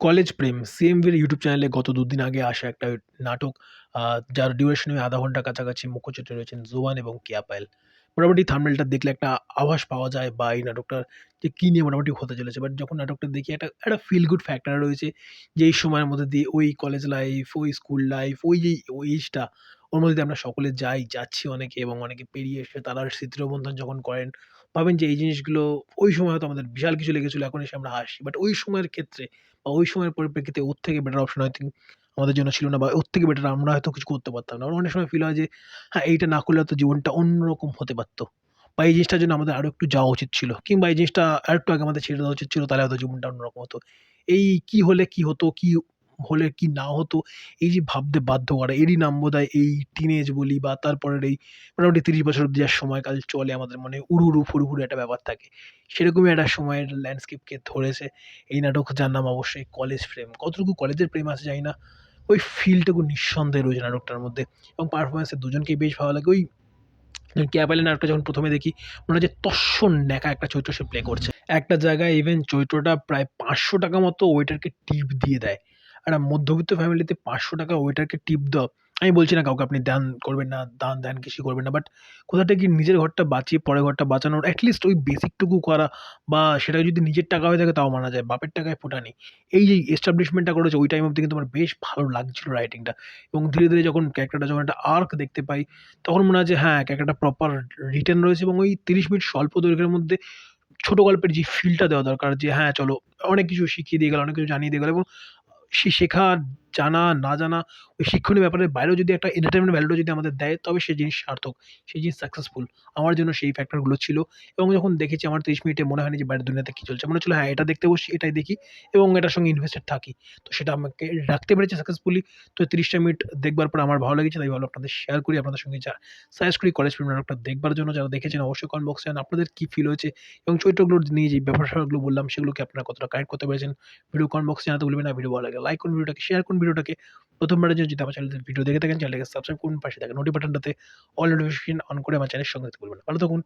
College প্রেম সিএমভির YouTube চ্যানেলে গত দুদিন আগে আসা একটা নাটক, যার ডিউরেশন ওই আধা ঘন্টার কাছাকাছি। মুখ্য চরিত্রে রয়েছেন জোয়ান এবং কেয়া পায়েল। মোটামুটি থাম্বনেলটা দেখলে একটা আভাস পাওয়া যায় বা এই নাটকটার যে কী নিয়ে মোটামুটি হতে চলেছে। বাট যখন নাটকটা দেখি একটা একটা ফিল গুড ফ্যাক্টর রয়েছে যে এই সময়ের মধ্যে দিয়ে ওই কলেজ লাইফ, ওই স্কুল লাইফ, ওই যে ওই এজটা ওর মধ্যে দিয়ে আমরা সকলে যাচ্ছি অনেকে এবং অনেকে পেরিয়ে এসে তারা স্মৃতিরোমন্থন যখন করেন, ভাবেন যে এই জিনিসগুলো ওই সময় হয়তো আমাদের বিশাল কিছু লেগেছিল, এখন এসে আমরা হাসি। বাট ওই সময়ের ক্ষেত্রে বা ওই সময়ের পরিপ্রেক্ষিতে ওর থেকে বেটার অপশন আই থিংক আমাদের জন্য ছিল না, বা ওর থেকে বেটার আমরা হয়তো কিছু করতে পারতাম না। আমার অনেক সময় ফিল হয় যে হ্যাঁ, এইটা না করলে হয়তো জীবনটা অন্যরকম হতে পারত। বা এই জিনিসটার জন্য আমাদের আরো একটু যাওয়া উচিত ছিল। কিংবা এই জিনিসটা আরেকটু আগে আমাদের ছেড়ে দেওয়া উচিত ছিল, তাহলে হয়তো জীবনটা অন্যরকম হতো। এই কি হলে কি হতো, কি হলে কি না হতো, এই যে ভাবতে বাধ্য করা, এরই নাম বোধহয় এই টিনেজ বলি, বা তারপরের এই মোটামুটি ৩০ বছর অব্দি যা সময়কাল চলে আমাদের মনে উড়ু, উড়ু ফুরফুরে একটা ব্যাপার থাকে। সেরকমই একটা সময়ের ল্যান্ডস্কেপকে ধরেছে এই নাটক, যার নাম অবশ্যই কলেজ প্রেম। কতটুকু কলেজের প্রেম আছে জানি না। ওই ফিলটুকু নিঃসন্দেহে রয়েছে নাটকটার মধ্যে এবং পারফরম্যান্সে দুজনকেই বেশ ভালো লাগে। ওই ক্যাপালের নাটকটা যখন ১ম এ দেখি, মনে হয় যে তস্য ন্যাকা একটা চরিত্র সে প্লে করছে। একটা জায়গায় ইভেন চরিত্রটা প্রায় ৳৫০০ মতো ওয়েটারকে টিপ দিয়ে দেয়। একটা মধ্যবিত্ত ফ্যামিলিতে ৳৫০০ ওয়েটারকে টিপ দেওয়া, আমি বলছি না কাউকে আপনি দান করবেন না, দান ধ্যান কিছুই করবেন না। বাট কোথা থেকে নিজের ঘরটা বাঁচিয়ে পরের ঘরটা বাঁচানোর এট লিস্ট ওই বেসিক টুকু করা, বা সেটা যদি নিজের টাকা হয়ে থাকে তাও মানা যায়। বাপের টাকায় ফোটানি। এই যে এস্টাবলিশমেন্টটা করেছে ওই টাইম অব্দি কিন্তু আমার বেশ ভালো লাগছিল রাইটিংটা। এবং ধীরে, ধীরে যখন ক্যারেক্টারটা যখন একটা আর্ক দেখতে পাই, তখন মনে হয় যে হ্যাঁ, ক্যারেক্টারটা প্রপার রিটেন রয়েছে এবং ওই ৩০ মিনিট স্বল্প দৈর্ঘ্যের মধ্যে ছোট গল্পের যে ফিলটা দেওয়া দরকার, যে হ্যাঁ, চলো অনেক কিছু শিখিয়ে দিয়ে গেল, অনেক কিছু জানিয়ে দিয়ে গেল এবং শেখা, জানা, না জানা, ওই শিক্ষণীয় ব্যাপারের বাইরেও যদি একটা entertainment ভ্যালুটা যদি আমাদের দেয়, তবে সেই জিনিস সার্থক, সেই জিনিস সাকসেসফুল। আমার জন্য সেই ফ্যাক্টরগুলো ছিল এবং যখন দেখেছি আমার ৩০ মিনিটে মনে হয়নি যে বাইরের দুনিয়াতে কি চলছে। মনে হচ্ছিল হ্যাঁ, এটা দেখতে বসছি, এটাই দেখি এবং এটার সঙ্গে ইনভেস্টেড থাকি। তো সেটা আমাকে রাখতে পেরেছে সাকসেসফুলি। তো ৩০ টা মিনিট দেখবার পর আমার ভালো লেগেছে। তাই ভাবলাম আপনাদের শেয়ার করি, আপনাদের সঙ্গে সাজেস্ট করি কলেজ ফিল্ম নাটকটা দেখবার জন্য। যারা দেখেছেন অবশ্যই কমেন্ট বক্সে জানান আপনাদের কি ফিল হয়েছে এবং চরিত্রগুলোর নিয়ে যে ব্যাপার-স্যাপারগুলো বললাম, সেগুলোকে আপনারা কতটা কানেক্ট করতে পেরেছেন। ভিডিও কমেন্ট বক্সে জানাতে ভুলবেন না। ভিডিও ভালো লাগলে লাইক করুন, ভিডিওটাকে শেয়ার করুন ভিডিওটাকে। ১ম বারের জন্য যদি আমার চ্যানেলে ভিডিও দেখে থাকেন, চ্যানেলটাকে সাবস্ক্রাইব করুন। পাশে থাকা বাটনটাতে অল নোটিফিকেশন অন করে আমার চ্যানেলের সঙ্গে থাকতে ভুলবেন না। ভালো থাকুন,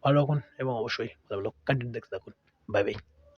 ভালো রাখুন এবং অবশ্যই ভালো, ভালো কনটেন্ট দেখতে থাকুন। Bye, by.